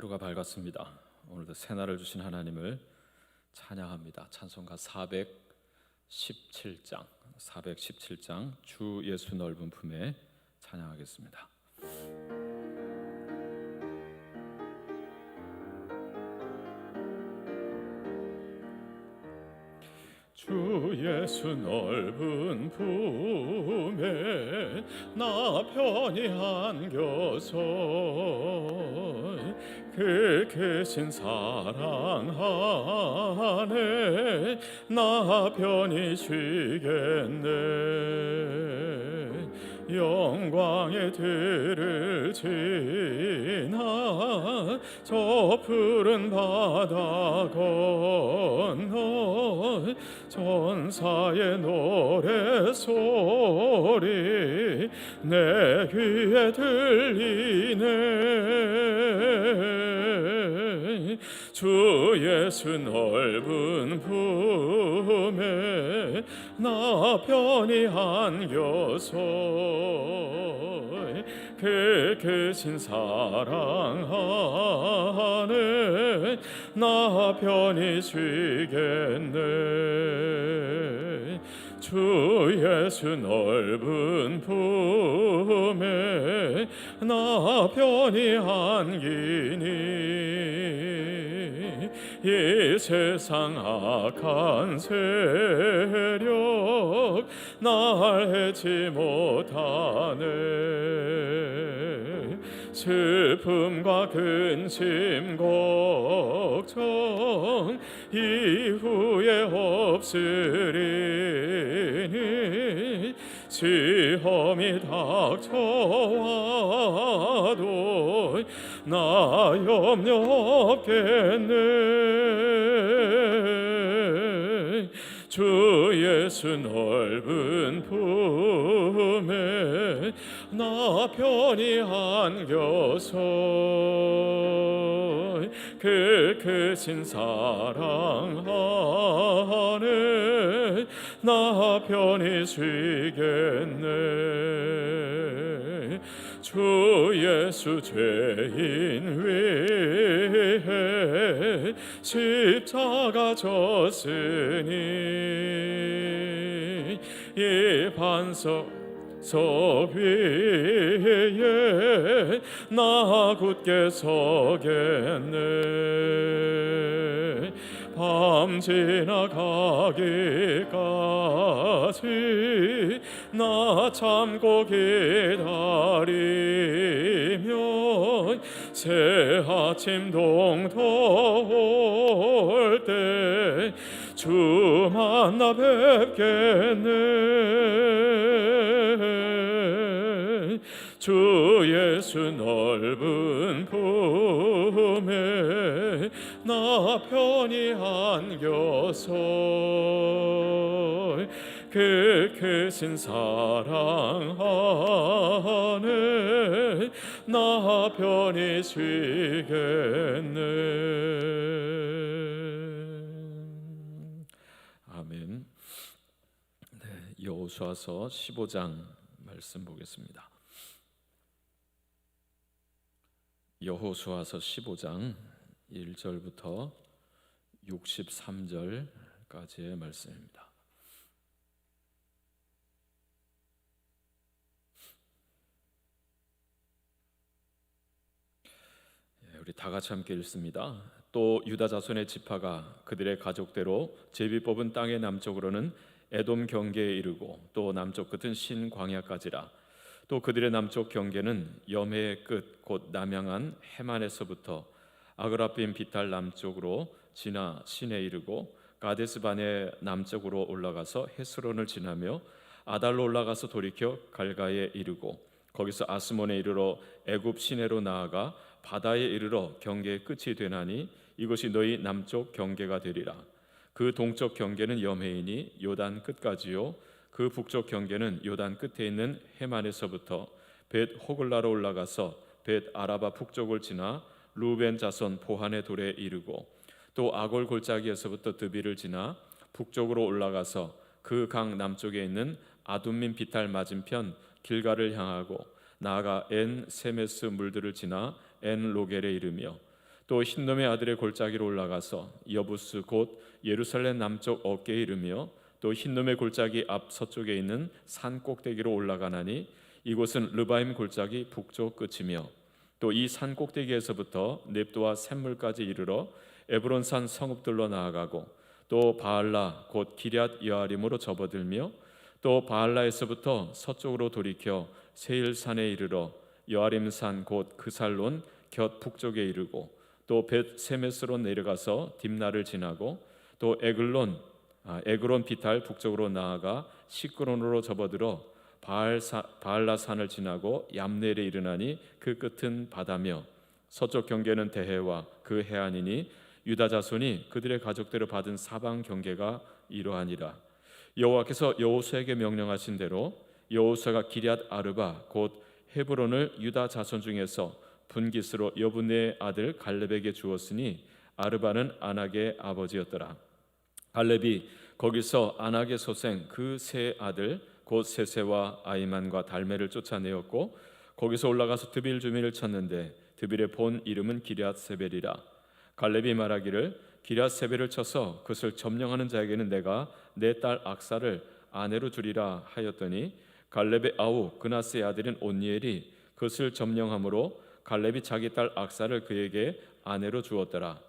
하루가 밝았습니다. 오늘도 새날을 주신 하나님을 찬양합니다. 찬송가 417장 주 예수 넓은 품에 찬양하겠습니다. 주 예수 넓은 품에 나 편히 안겨서 그 크신 사랑 안에 나 편히 쉬겠네. 영광의 들을 지나 저 푸른 바다 건너 전사의 노래소리 내 귀에 들리네. 주 예수 넓은 품에 나 편히 안겨서 그 크신 사랑 안에 나 편히 쉬겠네. 주 예수 넓은 품에 나 편히 안기니 이 세상 악한 세력 날 해치 못하네. 슬픔과 근심 걱정 이후에 없으리니 시험이 닥쳐와도 나 염려 없겠네. 주 예수 넓은 품에 나 편히 안겨서 그 크신 사랑 안에 나 편히 쉬겠네. 주 예수 죄인 위해 십자가 졌으니 이 반석 위에 나 굳게 서겠네. 밤 지나가기까지 나 참고 기다리면 새 아침 동토 때 주 만나 뵙겠네. 주 예수 넓은 품에 나 편히 안겨서 그 크신 사랑 안에 나 편히 쉬겠네. 아멘. 네, 여호수아서 15장 말씀 보겠습니다. 여호수아서 15장 1절부터 63절까지의 말씀입니다. 우리 다 같이 함께 읽습니다. 또 유다 자손의 지파가 그들의 가족대로 제비 뽑은 땅의 남쪽으로는 에돔 경계에 이르고 또 남쪽 끝은 신 광야까지라. 또 그들의 남쪽 경계는 염해의 끝 곧 남양한 해만에서부터 아그라빔 비탈 남쪽으로 지나 신에 이르고 가데스반의 남쪽으로 올라가서 헤스론을 지나며 아달로 올라가서 돌이켜 갈가에 이르고 거기서 아스몬에 이르러 애굽 시내로 나아가 바다에 이르러 경계의 끝이 되나니 이것이 너희 남쪽 경계가 되리라. 그 동쪽 경계는 염해이니 요단 끝까지요. 그 북쪽 경계는 요단 끝에 있는 해만에서부터 벳 호글라로 올라가서 벳 아라바 북쪽을 지나 루벤 자손 보한의 돌에 이르고 또 아골 골짜기에서부터 드비를 지나 북쪽으로 올라가서 그 강 남쪽에 있는 아둠민 비탈 맞은편 길가를 향하고 나아가 엔 세메스 물들을 지나 엔 로겔에 이르며 또 흰놈의 아들의 골짜기로 올라가서 여부스 곧 예루살렘 남쪽 어깨에 이르며 또 흰놈의 골짜기 앞 서쪽에 있는 산 꼭대기로 올라가나니 이곳은 르바임 골짜기 북쪽 끝이며 또 이 산 꼭대기에서부터 넵도와 샘물까지 이르러 에브론산 성읍들로 나아가고 또 바알라 곧 기럇 여아림으로 접어들며 또 바알라에서부터 서쪽으로 돌이켜 세일산에 이르러 여아림산 곧 그살론 곁 북쪽에 이르고 또 벳세메스로 내려가서 딥나를 지나고 또 에그론 비탈 북쪽으로 나아가 시크론으로 접어들어 바알라산을 지나고 얌네일에 이르나니 그 끝은 바다며 서쪽 경계는 대해와 그 해안이니 유다 자손이 그들의 가족대로 받은 사방 경계가 이러하니라. 여호와께서 여호수아에게 명령하신 대로 여호수아가 기럇 아르바 곧 헤브론을 유다 자손 중에서 분깃으로 여분의 아들 갈렙에게 주었으니 아르바는 아낙의 아버지였더라. 갈렙이 거기서 아낙의 소생 그 세 아들 곧 세세와 아이만과 달메를 쫓아내었고 거기서 올라가서 드빌 주민을 쳤는데 드빌의 본 이름은 기럇 세벨이라. 갈렙이 말하기를 기럇 세벨을 쳐서 그것을 점령하는 자에게는 내가 내 딸 악사를 아내로 주리라 하였더니 갈렙의 아우 그나스의 아들인 온니엘이 그것을 점령함으로 갈렙이 자기 딸 악사를 그에게 아내로 주었더라.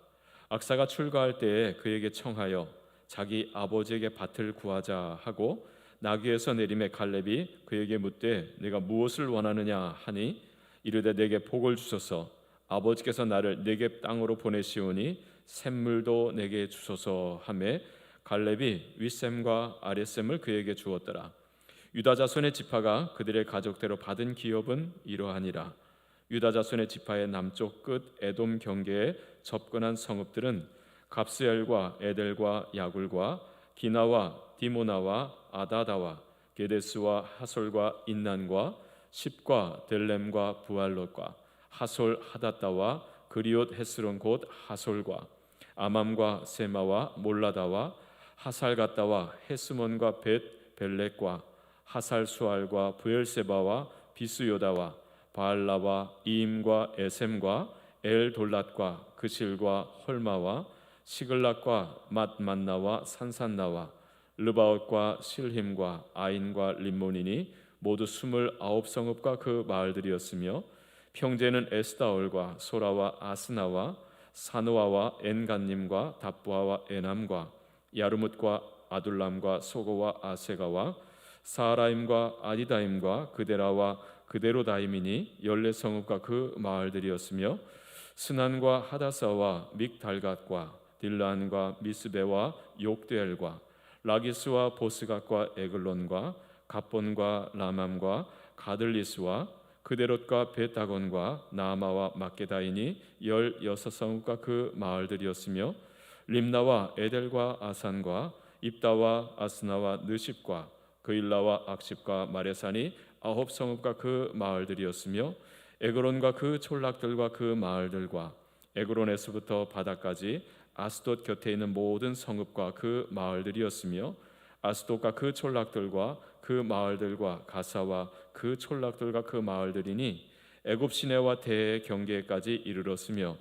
악사가 출가할 때에 그에게 청하여 자기 아버지에게 밭을 구하자 하고 나귀에서 내림에 갈렙이 그에게 묻되 내가 무엇을 원하느냐 하니 이르되 내게 복을 주소서 아버지께서 나를 네겝 땅으로 보내시오니 샘물도 내게 주소서 하매 갈렙이 윗샘과 아랫샘을 그에게 주었더라. 유다 자손의 지파가 그들의 가족대로 받은 기업은 이러하니라. 유다 자손의 지파의 남쪽 끝 에돔 경계에 접근한 성읍들은 갑스엘과 에델과 야굴과 기나와 디모나와 아다다와 게데스와 하솔과 인난과 십과 델렘과 부알롯과 하솔 하다다와 그리옷 헤스론 곧 하솔과 아맘과 세마와 몰라다와 하살가다와 헤스몬과 벳 벨렉과 하살 수알과 부엘세바와 비스요다와 바알라와 이임과 에셈과 엘 돌랏과 그실과 헐마와 시글락과 맛만나와 산산나와 르바옷과 실힘과 아인과 림몬이니 모두 29성읍과 그 마을들이었으며 평제는 에스다올과 소라와 아스나와 사노아와 엔간님과 답부아와 에남과 야르뭇과 아둘람과 소고와 아세가와 사라임과 아디다임과 그데라와 그데로다임이니 14성읍과 그 마을들이었으며 스난과 하다사와 믹달갓과 딜란과 미스베와 욕드엘과 라기스와 보스갓과 에글론과 갑본과 라맘과 가들리스와 그데롯과 벳다곤과 나아마와 막게다이니 16성읍과 그 마을들이었으며 림나와 에델과 아산과 입다와 아스나와 느십과 그일라와 악십과 마레산이 9성읍과 그 마을들이었으며 에그론과 그 촌락들과 그 마을들과 에그론에서부터 바다까지 아스돗 곁에 있는 모든 성읍과 그 마을들이었으며 아스돗과 그 촌락들과 그 마을들과 가사와 그 촌락들과 그 마을들이니 애굽 시내와 대의 경계까지 이르렀으며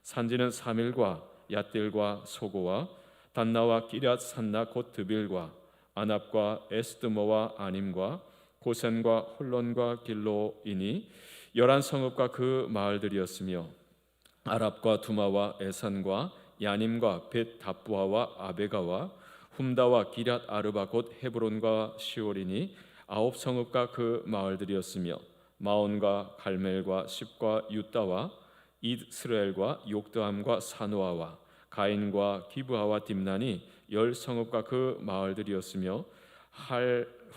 산지는 사밀과 얏딜과 소고와 단나와 기럇 산나 곧 드빌과 아납과 에스드모와 아님과 고센과 홀론과 길로이니 11성읍과 그 마을들이었으며 아랍과 두마와 에산과 야님과 벳 답부아와 아베가와 훔다와 기럇 아르바 곧 헤브론과 시올이니 9성읍과 그 마을들이었으며 마온과 갈멜과 십과 유다와 이스라엘과 욕드함과 사노아와 가인과 기브아와 딥난이 10성읍과 그 마을들이었으며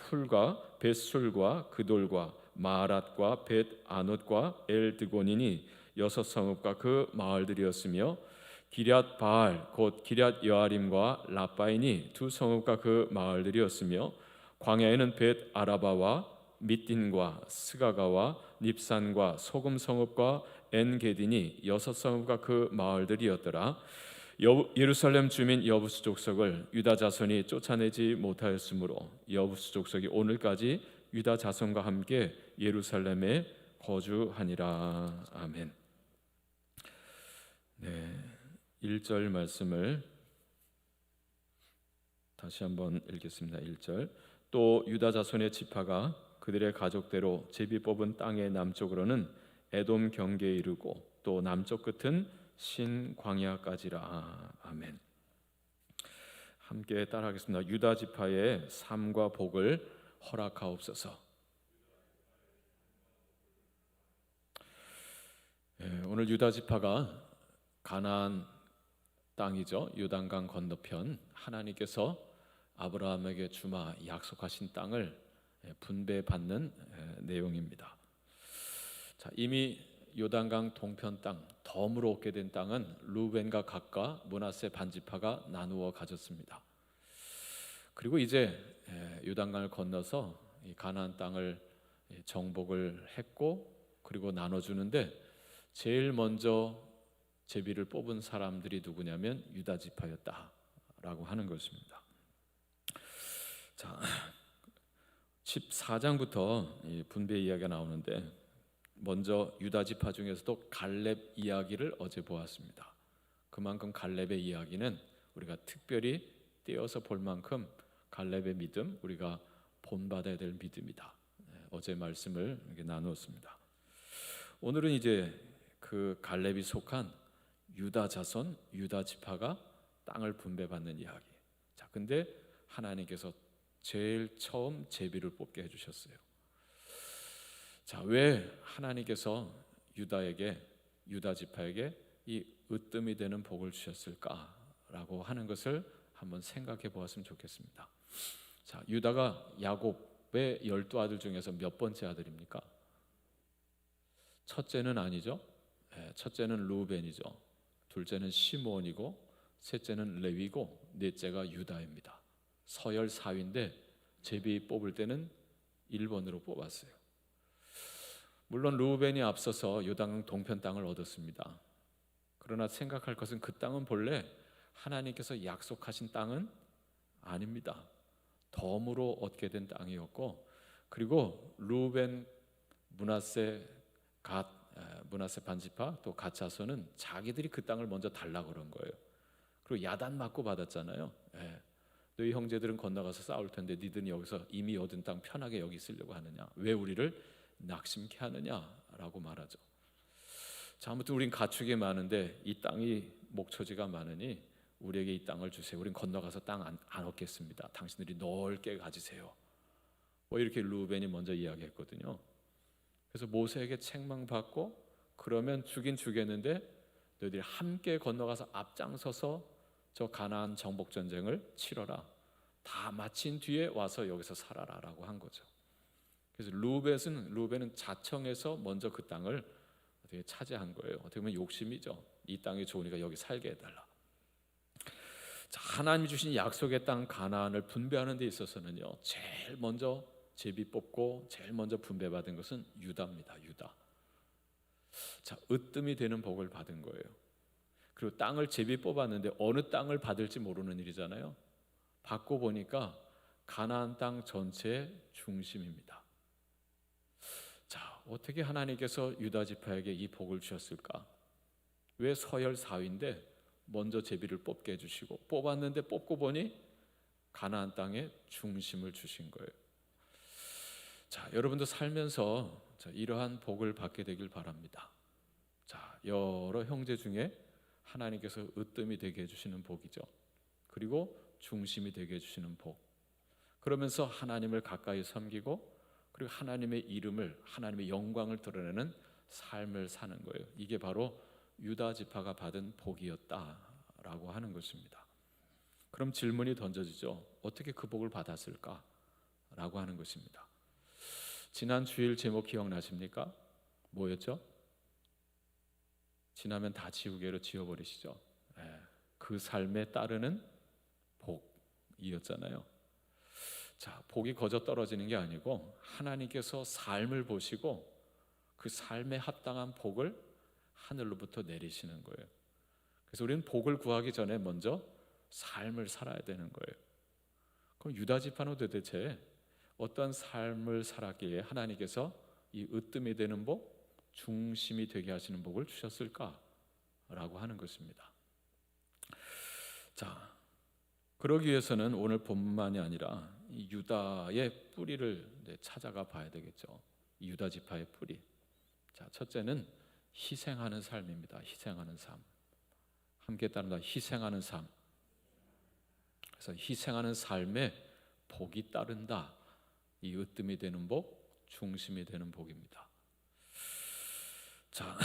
훌과 벳술과 그돌과 마рат과 벳 아논과 엘드곤이니 6성읍과 그 마을들이었으며 기럇 바알 곧 기럇 여아림과 라바인이 2성읍과 그 마을들이었으며 광야에는 벳 아라바와 밑딘과 스가가와 닙산과 소금 성읍과 엔게딘이 6성읍과 그 마을들이었더라. 예루살렘 주민 여부스 족속을 유다 자손이 쫓아내지 못하였으므로 여부스 족속이 오늘까지 유다 자손과 함께 예루살렘에 거주하니라. 아멘. 네, 1절 말씀을 다시 한번 읽겠습니다. 1절. 또 유다 자손의 지파가 그들의 가족대로 제비 뽑은 땅의 남쪽으로는 에돔 경계에 이르고 또 남쪽 끝은 신 광야까지라. 아멘. 함께 따라하겠습니다. 유다 지파의 삶과 복을 허락하옵소서. 오늘 유다 지파가 가나안 땅이죠. 요단강 건너편 하나님께서 아브라함에게 주마 약속하신 땅을 분배받는 내용입니다. 자, 이미 요단강 동편 땅 덤으로 얻게 된 땅은 루벤과 갓과 므낫세 반지파가 나누어 가졌습니다. 그리고 이제 요단강을 건너서 이 가나안 땅을 정복을 했고 그리고 나눠주는데 제일 먼저 제비를 뽑은 사람들이 누구냐면 유다 지파였다라고 하는 것입니다. 자, 14장부터 분배 이야기가 나오는데 먼저 유다 지파 중에서도 갈렙 이야기를 어제 보았습니다. 그만큼 갈렙의 이야기는 우리가 특별히 떼어서 볼 만큼 갈렙의 믿음 우리가 본받아야 될 믿음이다. 어제 말씀을 이렇게 나누었습니다. 오늘은 이제 그 갈렙이 속한 유다 자손, 유다 지파가 땅을 분배받는 이야기. 자, 근데 하나님께서 제일 처음 제비를 뽑게 해주셨어요. 자, 왜 하나님께서 유다 지파에게 이 으뜸이 되는 복을 주셨을까라고 하는 것을 한번 생각해 보았으면 좋겠습니다. 자, 유다가 야곱의 12아들 중에서 몇 번째 아들입니까? 첫째는 아니죠. 첫째는 루벤이죠. 둘째는 시므온이고 셋째는 레위고 넷째가 유다입니다. 서열 4위인데 제비 뽑을 때는 1번으로 뽑았어요. 물론 루벤이 앞서서 요단 동편 땅을 얻었습니다. 그러나 생각할 것은 그 땅은 본래 하나님께서 약속하신 땅은 아닙니다. 덤으로 얻게 된 땅이었고 그리고 루벤, 므낫세 반지파 또 갓 자손은 자기들이 그 땅을 먼저 달라고 그런 거예요. 그리고 야단 맞고 받았잖아요. 너희 형제들은 건너가서 싸울 텐데 니들은 여기서 이미 얻은 땅 편하게 여기 있으려고 하느냐? 왜 우리를 낙심케 하느냐라고 말하죠. 자, 아무튼 우린 가축이 많은데 이 땅이 목초지가 많으니 우리에게 이 땅을 주세요. 우린 건너가서 땅 안 얻겠습니다. 당신들이 넓게 가지세요. 뭐 이렇게 루벤이 먼저 이야기했거든요. 그래서 모세에게 책망받고 그러면 주긴 주겠는데 너희들이 함께 건너가서 앞장서서 저 가나안 정복 전쟁을 치러라. 다 마친 뒤에 와서 여기서 살아라라고 한 거죠. 그래서 루벤은 자청해서 먼저 그 땅을 어떻게 차지한 거예요. 어떻게 보면 욕심이죠. 이 땅이 좋으니까 여기 살게 해달라. 자, 하나님이 주신 약속의 땅 가나안을 분배하는 데 있어서는요, 제일 먼저 제비 뽑고 제일 먼저 분배받은 것은 유다입니다. 유다. 자, 으뜸이 되는 복을 받은 거예요. 그리고 땅을 제비 뽑았는데 어느 땅을 받을지 모르는 일이잖아요. 받고 보니까 가나안 땅 전체의 중심입니다. 자, 어떻게 하나님께서 유다 지파에게 이 복을 주셨을까? 왜 서열 4위인데 먼저 제비를 뽑게 해주시고 뽑았는데 뽑고 보니 가나안 땅의 중심을 주신 거예요. 자, 여러분도 살면서 이러한 복을 받게 되길 바랍니다. 자, 여러 형제 중에 하나님께서 으뜸이 되게 해주시는 복이죠. 그리고 중심이 되게 해주시는 복. 그러면서 하나님을 가까이 섬기고 그리고 하나님의 이름을, 하나님의 영광을 드러내는 삶을 사는 거예요. 이게 바로 유다 지파가 받은 복이었다라고 하는 것입니다. 그럼 질문이 던져지죠. 어떻게 그 복을 받았을까라고 하는 것입니다. 지난 주일 제목 기억나십니까? 뭐였죠? 지나면 다 지우개로 지워버리시죠. 그 삶에 따르는 복이었잖아요. 자, 복이 거저 떨어지는 게 아니고 하나님께서 삶을 보시고 그 삶에 합당한 복을 하늘로부터 내리시는 거예요. 그래서 우리는 복을 구하기 전에 먼저 삶을 살아야 되는 거예요. 그럼 유다 지파는 도대체 어떤 삶을 살았기에 하나님께서 이 으뜸이 되는 복, 중심이 되게 하시는 복을 주셨을까? 라고 하는 것입니다. 자, 그러기 위해서는 오늘 본문만이 아니라 이 유다의 뿌리를 찾아가 봐야 되겠죠. 이 유다 지파의 뿌리. 자, 첫째는 희생하는 삶입니다. 희생하는 삶. 함께 따릅니다. 희생하는 삶. 그래서 희생하는 삶에 복이 따른다. 이 으뜸이 되는 복, 중심이 되는 복입니다. 자,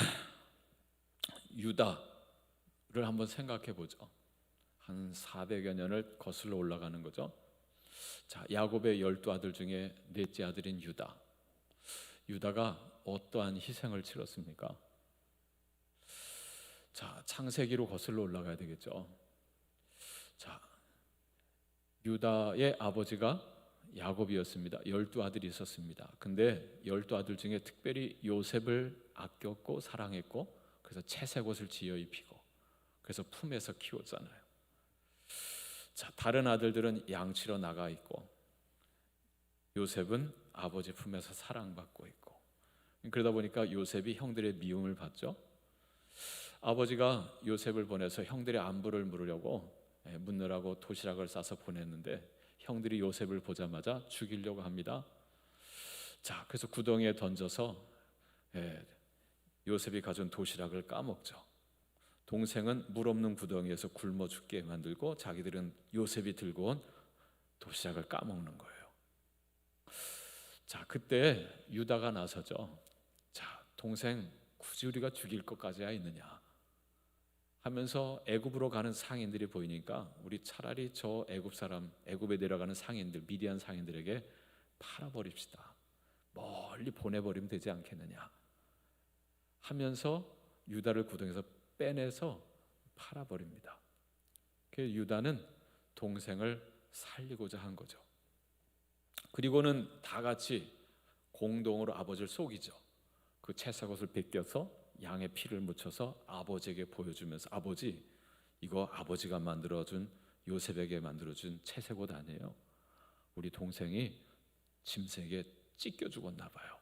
유다를 한번 생각해 보죠. 한 400여 년을 거슬러 올라가는 거죠. 자, 야곱의 12아들 중에 넷째 아들인 유다. 유다가 어떠한 희생을 치렀습니까? 자, 창세기로 거슬러 올라가야 되겠죠. 자, 유다의 아버지가 야곱이었습니다. 12아들이 있었습니다. 근데 12아들 중에 특별히 요셉을 아꼈고 사랑했고, 그래서 채색 옷을 지어 입히고, 그래서 품에서 키웠잖아요. 자, 다른 아들들은 양치러 나가 있고, 요셉은 아버지 품에서 사랑받고 있고, 그러다 보니까 요셉이 형들의 미움을 받죠. 아버지가 요셉을 보내서 형들의 안부를 묻느라고 도시락을 싸서 보냈는데, 형들이 요셉을 보자마자 죽이려고 합니다. 자, 그래서 구덩이에 던져서 요셉이 가져온 도시락을 까먹죠. 동생은 물 없는 구덩이에서 굶어 죽게 만들고, 자기들은 요셉이 들고 온 도시락을 까먹는 거예요. 자, 그때 유다가 나서죠. 자, 동생 굳이 우리가 죽일 것까지야 있느냐 하면서 애굽으로 가는 상인들이 보이니까 우리 차라리 저 애굽에 내려가는 상인들, 미디안 상인들에게 팔아버립시다. 멀리 보내버리면 되지 않겠느냐 하면서 유다를 구덩이에서 빼내서 팔아버립니다. 그래서 유다는 동생을 살리고자 한 거죠. 그리고는 다 같이 공동으로 아버지를 속이죠. 그 채색 옷을 벗겨서 양의 피를 묻혀서 아버지에게 보여주면서, 아버지, 이거 아버지가 만들어준, 요셉에게 만들어준 채색 옷 아니에요. 우리 동생이 짐승에게 찢겨 죽었나 봐요.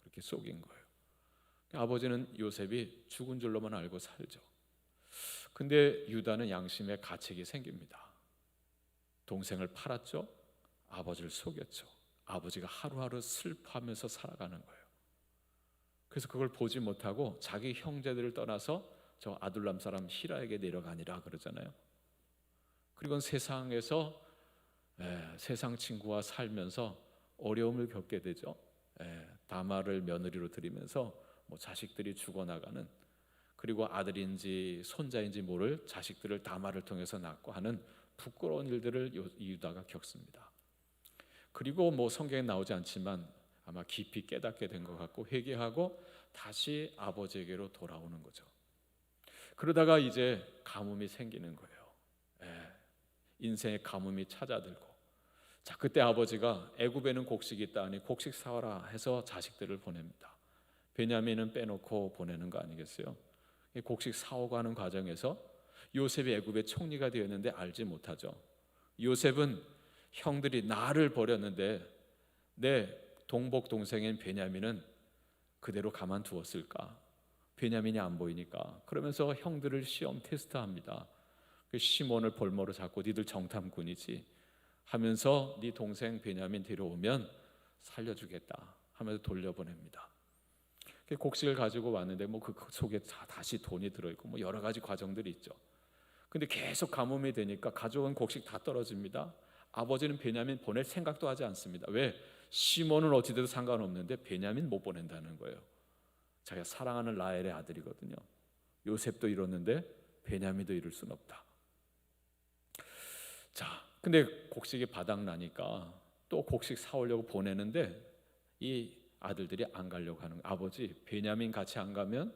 그렇게 속인 거예요. 아버지는 요셉이 죽은 줄로만 알고 살죠. 근데 유다는 양심의 가책이 생깁니다. 동생을 팔았죠. 아버지를 속였죠. 아버지가 하루하루 슬퍼하면서 살아가는 거예요. 그래서 그걸 보지 못하고 자기 형제들을 떠나서 저 아둘람 사람 히라에게 내려가니라 그러잖아요. 그리고 세상에서 세상 친구와 살면서 어려움을 겪게 되죠. 다말을 며느리로 들이면서 자식들이 죽어나가는, 그리고 아들인지 손자인지 모를 자식들을 다말을 통해서 낳고 하는 부끄러운 일들을 유다가 겪습니다. 그리고 성경에 나오지 않지만 아마 깊이 깨닫게 된 것 같고 회개하고 다시 아버지에게로 돌아오는 거죠. 그러다가 이제 가뭄이 생기는 거예요. 인생의 가뭄이 찾아들고, 자, 그때 아버지가 애굽에는 곡식이 있다 하니 곡식 사와라 해서 자식들을 보냅니다. 베냐민은 빼놓고 보내는 거 아니겠어요? 곡식 사오고 하는 과정에서 요셉이 애굽의 총리가 되었는데 알지 못하죠. 요셉은 형들이 나를 버렸는데 내 동복 동생인 베냐민은 그대로 가만두었을까? 베냐민이 안 보이니까. 그러면서 형들을 시험 테스트합니다. 시몬을 볼모로 잡고 니들 정탐꾼이지 하면서 네 동생 베냐민 데려오면 살려주겠다 하면서 돌려보냅니다. 곡식을 가지고 왔는데 그 속에 다시 돈이 들어있고 여러 가지 과정들이 있죠. 근데 계속 가뭄이 되니까 가져온 곡식 다 떨어집니다. 아버지는 베냐민 보낼 생각도 하지 않습니다. 왜? 시몬은 어찌돼도 상관없는데 베냐민 못 보낸다는 거예요. 자기가 사랑하는 라헬의 아들이거든요. 요셉도 이뤘는데 베냐민도 이룰 수는 없다. 자, 근데 곡식이 바닥나니까 또 곡식 사오려고 보내는데 이 아들들이 안 가려고 하는 거예요. 아버지, 베냐민 같이 안 가면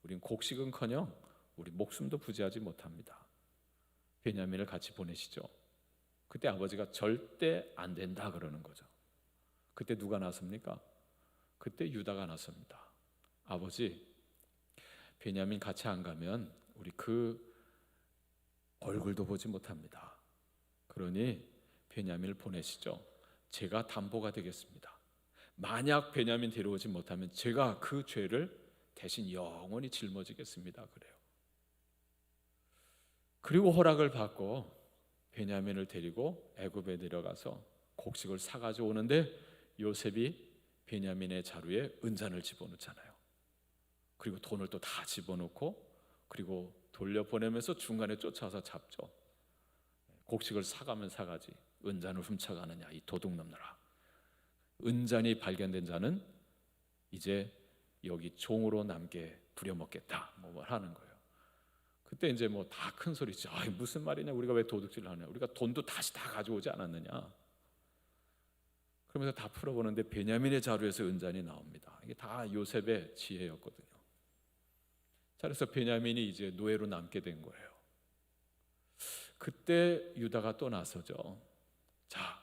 우린 곡식은커녕 우리 목숨도 부지하지 못합니다. 베냐민을 같이 보내시죠. 그때 아버지가 절대 안 된다 그러는 거죠. 그때 누가 나섭니까? 그때 유다가 나섭니다. 아버지, 베냐민 같이 안 가면 우리 그 얼굴도 보지 못합니다. 그러니 베냐민을 보내시죠. 제가 담보가 되겠습니다. 만약 베냐민 데려오지 못하면 제가 그 죄를 대신 영원히 짊어지겠습니다. 그래요. 그리고 허락을 받고 베냐민을 데리고 애굽에 내려가서 곡식을 사가지고 오는데 요셉이 베냐민의 자루에 은잔을 집어넣잖아요. 그리고 돈을 또 다 집어넣고 그리고 돌려보내면서 중간에 쫓아와서 잡죠. 곡식을 사가면 사가지 은잔을 훔쳐가느냐 이 도둑놈들아. 은잔이 발견된 자는 이제 여기 종으로 남게 부려먹겠다 뭐 하는 거예요. 그때 이제 뭐 다 큰 소리죠. 무슨 말이냐, 우리가 왜 도둑질을 하냐, 우리가 돈도 다시 다 가져오지 않았느냐. 그러면서 다 풀어보는데 베냐민의 자루에서 은잔이 나옵니다. 이게 다 요셉의 지혜였거든요. 자, 그래서 베냐민이 이제 노예로 남게 된 거예요. 그때 유다가 또 나서죠. 자,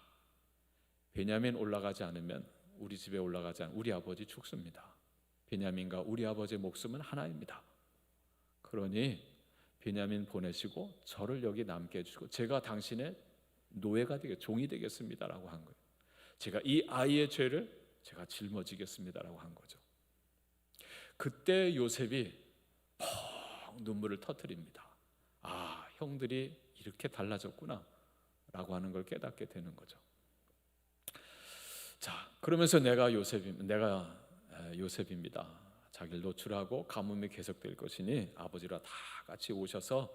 베냐민 올라가지 않으면 우리 집에 올라가지 않으면 우리 아버지 죽습니다. 베냐민과 우리 아버지의 목숨은 하나입니다. 그러니 베냐민 보내시고 저를 여기 남게 해주시고 제가 당신의 노예가 종이 되겠습니다라고 한 거예요. 제가 이 아이의 죄를 제가 짊어지겠습니다라고 한 거죠. 그때 요셉이 펑 눈물을 터뜨립니다. 아, 형들이 이렇게 달라졌구나 라고 하는 걸 깨닫게 되는 거죠. 자, 그러면서 내가 요셉입니다. 자기를 노출하고 가뭄이 계속될 것이니 아버지와 다 같이 오셔서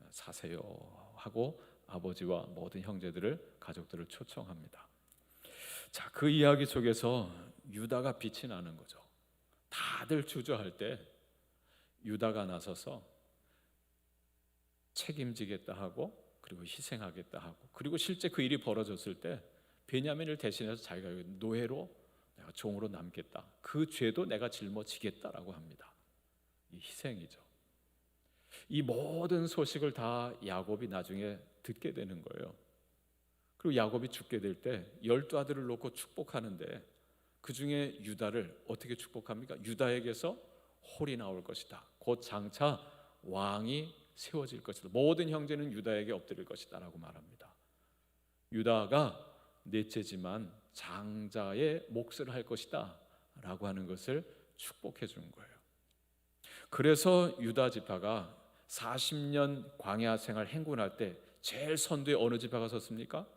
사세요 하고 아버지와 모든 형제들을, 가족들을 초청합니다. 자, 그 이야기 속에서 유다가 빛이 나는 거죠. 다들 주저할 때 유다가 나서서 책임지겠다 하고 그리고 희생하겠다 하고 그리고 실제 그 일이 벌어졌을 때 베냐민을 대신해서 자기가 노예로 내가 종으로 남겠다, 그 죄도 내가 짊어지겠다라고 합니다. 이 희생이죠. 이 모든 소식을 다 야곱이 나중에 듣게 되는 거예요. 그리고 야곱이 죽게 될 때 12아들을 놓고 축복하는데 그 중에 유다를 어떻게 축복합니까? 유다에게서 홀이 나올 것이다. 곧 장차 왕이 세워질 것이다. 모든 형제는 유다에게 엎드릴 것이다 라고 말합니다. 유다가 넷째지만 장자의 몫을 할 것이다 라고 하는 것을 축복해 준 거예요. 그래서 유다 지파가 40년 광야 생활 행군할 때 제일 선두에 어느 지파가 섰습니까?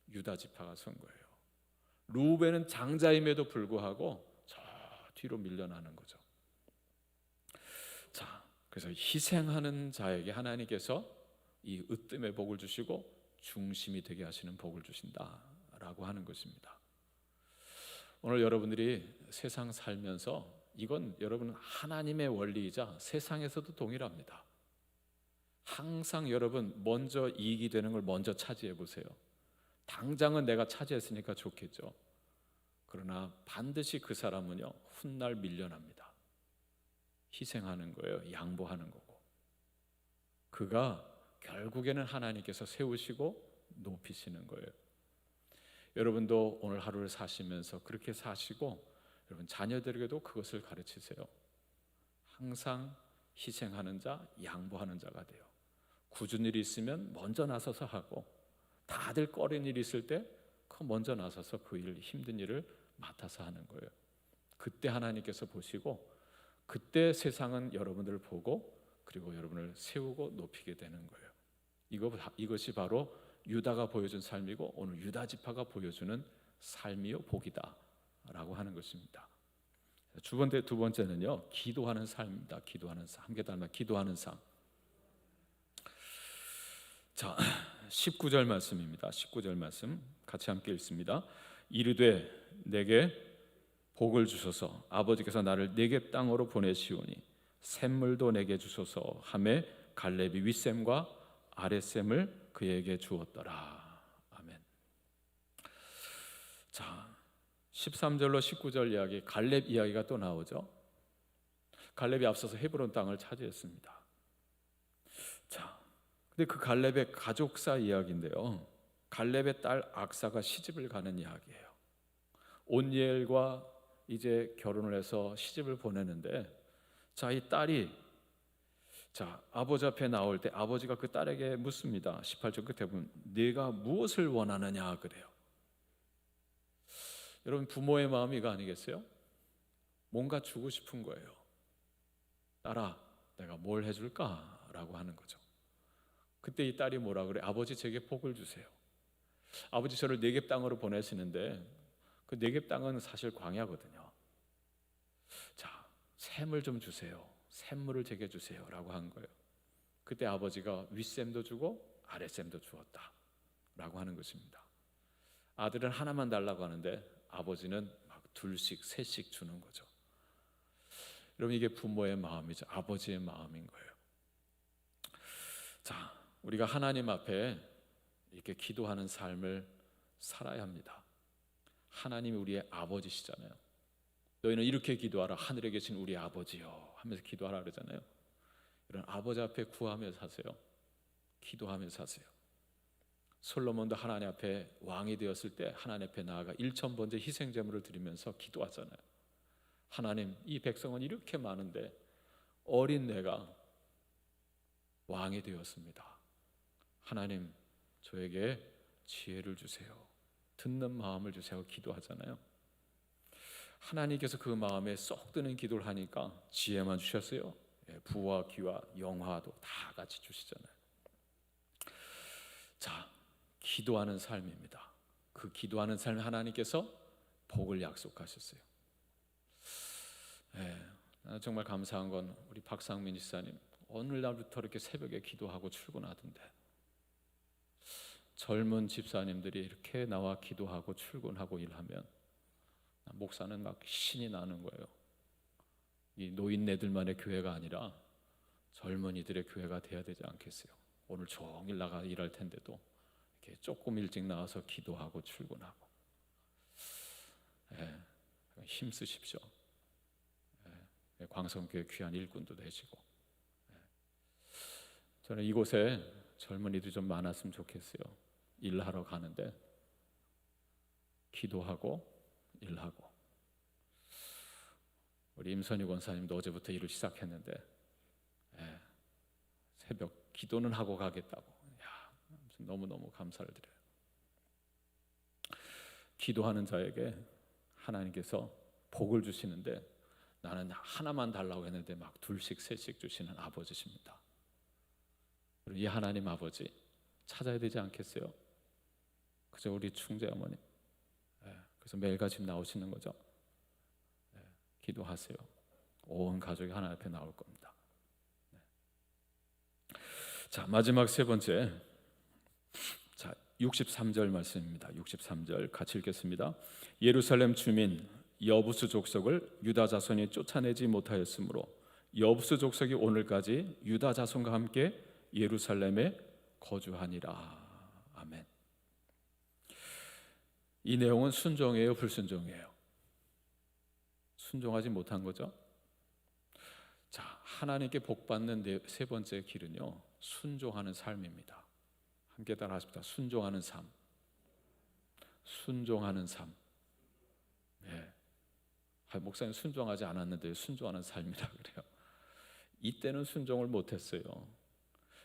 유다 지파가 선 거예요. 루벤은 장자임에도 불구하고 저 뒤로 밀려나는 거죠. 자, 그래서 희생하는 자에게 하나님께서 이 으뜸의 복을 주시고 중심이 되게 하시는 복을 주신다라고 하는 것입니다. 오늘 여러분들이 세상 살면서 이건 여러분 하나님의 원리이자 세상에서도 동일합니다. 항상 여러분 먼저 이익이 되는 걸 먼저 차지해 보세요. 당장은 내가 차지했으니까 좋겠죠. 그러나 반드시 그 사람은요 훗날 밀려납니다. 희생하는 거예요. 양보하는 거고. 그가 결국에는 하나님께서 세우시고 높이시는 거예요. 여러분도 오늘 하루를 사시면서 그렇게 사시고 여러분 자녀들에게도 그것을 가르치세요. 항상 희생하는 자, 양보하는 자가 돼요. 굳은 일이 있으면 먼저 나서서 하고 다들 꺼린 일이 있을 때 그 먼저 나서서 그 일, 힘든 일을 맡아서 하는 거예요. 그때 하나님께서 보시고 그때 세상은 여러분들을 보고 그리고 여러분을 세우고 높이게 되는 거예요. 이것이 바로 유다가 보여준 삶이고 오늘 유다 지파가 보여주는 삶이요 복이다 라고 하는 것입니다. 두 번째는요 기도하는 삶입니다. 기도하는 삶. 함께 닮아 기도하는 삶. 자, 19절 말씀입니다. 19절 말씀 같이 함께 읽습니다. 이르되 내게 복을 주소서. 아버지께서 나를 네겝 땅으로 보내시오니 샘물도 내게 주소서 하매 갈렙이 윗샘과 아랫샘을 그에게 주었더라. 아멘. 자, 13절로 19절 이야기, 갈렙 이야기가 또 나오죠. 갈렙이 앞서서 헤브론 땅을 차지했습니다. 자, 근데 그 갈렙의 가족사 이야기인데요. 갈렙의 딸 악사가 시집을 가는 이야기예요. 온니엘과 이제 결혼을 해서 시집을 보내는데, 자, 이 딸이 아버지 앞에 나올 때 아버지가 그 딸에게 묻습니다. 18절 끝에 보면 네가 무엇을 원하느냐 그래요. 여러분 부모의 마음이 이거 아니겠어요? 뭔가 주고 싶은 거예요. 딸아, 내가 뭘 해줄까? 라고 하는 거죠. 그때 이 딸이 뭐라 그래? 아버지 제게 복을 주세요. 아버지 저를 네겝 땅으로 보내시는데 그 네겝 땅은 사실 광야거든요. 자, 샘을 좀 주세요. 샘물을 제게 주세요 라고 한 거예요. 그때 아버지가 윗샘도 주고 아랫샘도 주었다 라고 하는 것입니다. 아들은 하나만 달라고 하는데 아버지는 막 둘씩 셋씩 주는 거죠. 여러분, 이게 부모의 마음이죠. 아버지의 마음인 거예요. 자, 우리가 하나님 앞에 이렇게 기도하는 삶을 살아야 합니다. 하나님이 우리의 아버지시잖아요. 너희는 이렇게 기도하라. 하늘에 계신 우리 아버지요 하면서 기도하라 그러잖아요. 이런 아버지 앞에 구하며 사세요. 기도하며 사세요. 솔로몬도 하나님 앞에 왕이 되었을 때 하나님 앞에 나아가 1000번째 희생제물을 드리면서 기도하잖아요. 하나님, 이 백성은 이렇게 많은데 어린 내가 왕이 되었습니다. 하나님, 저에게 지혜를 주세요. 듣는 마음을 주세요. 기도하잖아요. 하나님께서 그 마음에 쏙 드는 기도를 하니까 지혜만 주셨어요. 부와 귀와 영화도 다 같이 주시잖아요. 자, 기도하는 삶입니다. 그 기도하는 삶에 하나님께서 복을 약속하셨어요. 정말 감사한 건 우리 박상민 집사님 오늘날부터 이렇게 새벽에 기도하고 출근하던데, 젊은 집사님들이 이렇게 나와 기도하고 출근하고 일하면 목사는 막 신이 나는 거예요. 이 노인네들만의 교회가 아니라 젊은이들의 교회가 돼야 되지 않겠어요? 오늘 종일 나가 일할 텐데도 이렇게 조금 일찍 나와서 기도하고 출근하고, 힘쓰십시오. 광성교회 귀한 일꾼도 되시고. 저는 이곳에 젊은이들이 좀 많았으면 좋겠어요. 일하러 가는데 기도하고 일하고. 우리 임선희 권사님도 어제부터 일을 시작했는데 새벽 기도는 하고 가겠다고. 너무너무 감사를 드려요. 기도하는 자에게 하나님께서 복을 주시는데 나는 하나만 달라고 했는데 막 둘씩 셋씩 주시는 아버지십니다. 이 하나님 아버지 찾아야 되지 않겠어요? 그죠? 우리 충재 어머니. 그래서 매일같이 나오시는 거죠. 기도하세요. 온 가족이 하나님 앞에 나올 겁니다. 자, 마지막 세 번째, 자 63절 말씀입니다. 63절 같이 읽겠습니다. 예루살렘 주민 여부스 족속을 유다 자손이 쫓아내지 못하였으므로 여부스 족속이 오늘까지 유다 자손과 함께 예루살렘에 거주하니라. 아멘. 이 내용은 순종이에요, 불순종이에요? 순종하지 못한 거죠. 자, 하나님께 복받는 세 번째 길은요, 순종하는 삶입니다. 함께 따라 하십시다. 순종하는 삶. 순종하는 삶. 목사님 순종하지 않았는데 순종하는 삶이라 그래요. 이때는 순종을 못했어요.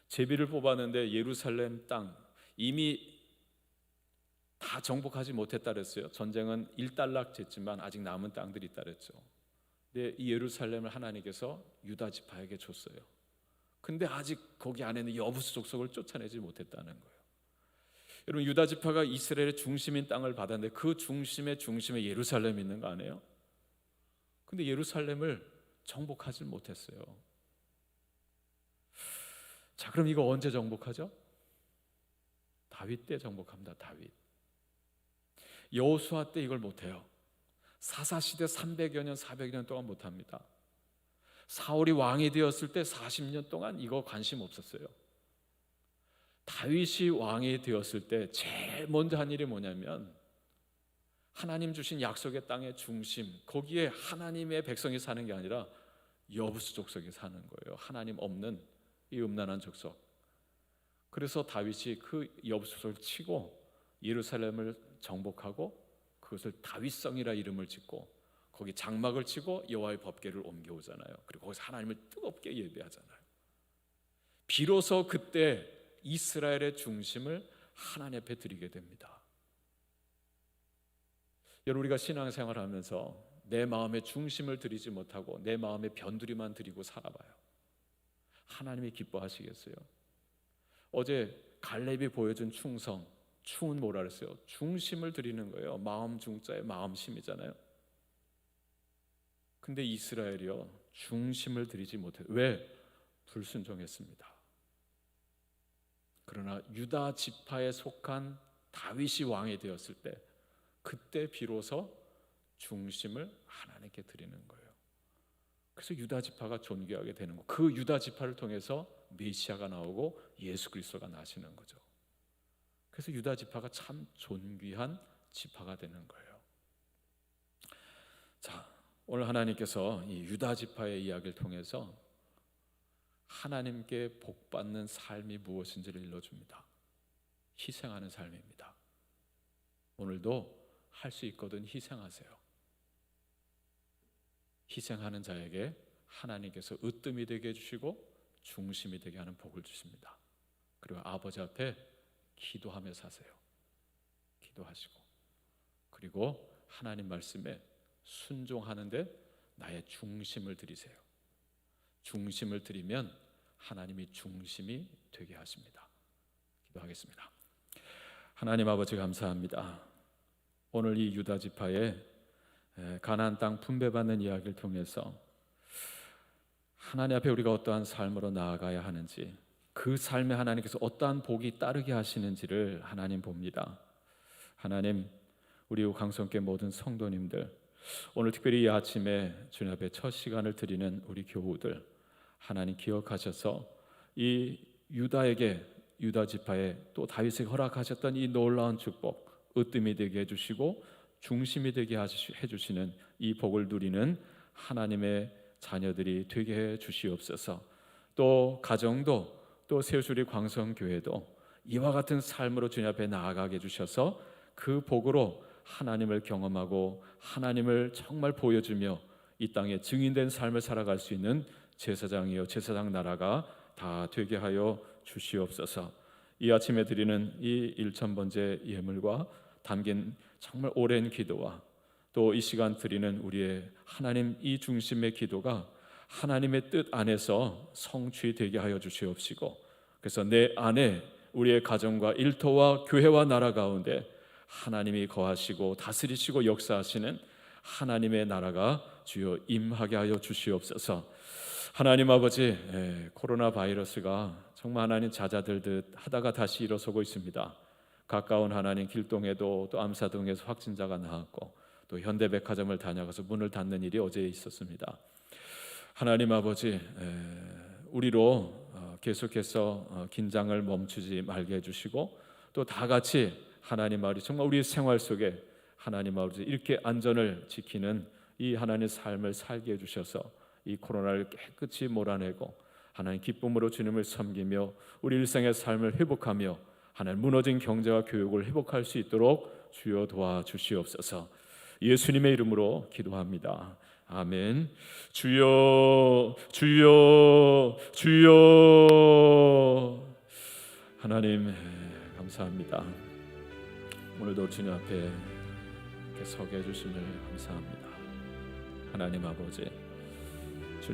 제비를 뽑았는데 예루살렘 땅 이미 다 정복하지 못했다 그랬어요. 전쟁은 일단락됐지만 아직 남은 땅들이 있다 그랬죠. 근데 이 예루살렘을 하나님께서 유다 지파에게 줬어요. 근데 아직 거기 안에는 여부스 족속을 쫓아내지 못했다는 거예요. 여러분, 유다 지파가 이스라엘의 중심인 땅을 받았는데 그 중심에 예루살렘이 있는 거 아니에요? 근데 예루살렘을 정복하지 못했어요. 자, 그럼 이거 언제 정복하죠? 다윗 때 정복합니다. 다윗. 여호수아 때 이걸 못해요. 사사시대 300여 년 400년 동안 못합니다. 사울이 왕이 되었을 때 40년 동안 이거 관심 없었어요. 다윗이 왕이 되었을 때 제일 먼저 한 일이 뭐냐면 하나님 주신 약속의 땅의 중심, 거기에 하나님의 백성이 사는 게 아니라 여부스 족속이 사는 거예요. 하나님 없는 이 음란한 족속. 그래서 다윗이 그 여부스 족속을 치고 예루살렘을 정복하고 그것을 다윗성이라 이름을 짓고 거기 장막을 치고 여호와의 법궤를 옮겨오잖아요. 그리고 거기서 하나님을 뜨겁게 예배하잖아요. 비로소 그때 이스라엘의 중심을 하나님 앞에 드리게 됩니다. 여러분, 우리가 신앙생활을 하면서 내 마음의 중심을 드리지 못하고 내 마음의 변두리만 드리고 살아봐요. 하나님이 기뻐하시겠어요? 어제 갈렙이 보여준 충은 뭐라 그랬어요? 중심을 드리는 거예요. 마음 중자의 마음심이잖아요. 근데 이스라엘이요, 중심을 드리지 못해요. 왜? 불순종했습니다. 그러나 유다 지파에 속한 다윗이 왕이 되었을 때, 그때 비로소 중심을 하나님께 드리는 거예요. 그래서 유다 지파가 존귀하게 되는 거. 그 유다 지파를 통해서 메시아가 나오고 예수 그리스도가 나시는 거죠. 그래서 유다 지파가 참 존귀한 지파가 되는 거예요. 자, 오늘 하나님께서 이 유다 지파의 이야기를 통해서 하나님께 복받는 삶이 무엇인지를 일러줍니다. 희생하는 삶입니다. 오늘도 할 수 있거든 희생하세요. 희생하는 자에게 하나님께서 으뜸이 되게 해주시고 중심이 되게 하는 복을 주십니다. 그리고 아버지 앞에 기도하며 사세요. 기도하시고, 그리고 하나님 말씀에 순종하는데 나의 중심을 드리세요. 중심을 드리면 하나님이 중심이 되게 하십니다. 기도하겠습니다. 하나님 아버지, 감사합니다. 오늘 이 유다 지파의 가나안 땅 분배받는 이야기를 통해서 하나님 앞에 우리가 어떠한 삶으로 나아가야 하는지, 그 삶에 하나님께서 어떠한 복이 따르게 하시는지를 하나님 봅니다. 하나님, 우리 강성교회 모든 성도님들, 오늘 특별히 이 아침에 주님 앞에 첫 시간을 드리는 우리 교우들, 하나님 기억하셔서 이 유다 지파에 또 다윗에게 허락하셨던 이 놀라운 축복, 으뜸이 되게 해주시고 중심이 되게 해주시는 이 복을 누리는 하나님의 자녀들이 되게 해 주시옵소서. 또 가정도, 또 세우주리 광성교회도 이와 같은 삶으로 주님 앞에 나아가게 해주셔서 그 복으로 하나님을 경험하고 하나님을 정말 보여주며 이 땅에 증인된 삶을 살아갈 수 있는 제사장이요 제사장 나라가 다 되게 하여 주시옵소서. 이 아침에 드리는 이 1000번째 예물과 담긴 정말 오랜 기도와 또 이 시간 드리는 우리의 하나님 이 중심의 기도가 하나님의 뜻 안에서 성취되게 하여 주시옵시고, 그래서 내 안에 우리의 가정과 일터와 교회와 나라 가운데 하나님이 거하시고 다스리시고 역사하시는 하나님의 나라가 주여 임하게 하여 주시옵소서. 하나님 아버지, 코로나 바이러스가 정말 하나님 잦아들듯 하다가 다시 일어서고 있습니다. 가까운 하나님 길동에도 또 암사동에서 확진자가 나왔고, 또 현대백화점을 다녀가서 문을 닫는 일이 어제 있었습니다. 하나님 아버지, 우리로 계속해서 긴장을 멈추지 말게 해주시고, 또 다 같이 하나님 아버지 정말 우리 생활 속에 하나님 아버지 이렇게 안전을 지키는 이 하나님의 삶을 살게 해주셔서 이 코로나를 깨끗이 몰아내고 하나님 기쁨으로 주님을 섬기며 우리 일상의 삶을 회복하며 하나님 무너진 경제와 교육을 회복할 수 있도록 주여 도와주시옵소서. 예수님의 이름으로 기도합니다. 아멘. 주여, 주여, 주여. 하나님 감사합니다. 오늘도 주님 앞에 이렇게 서게 해주심을 감사합니다. 하나님 아버지,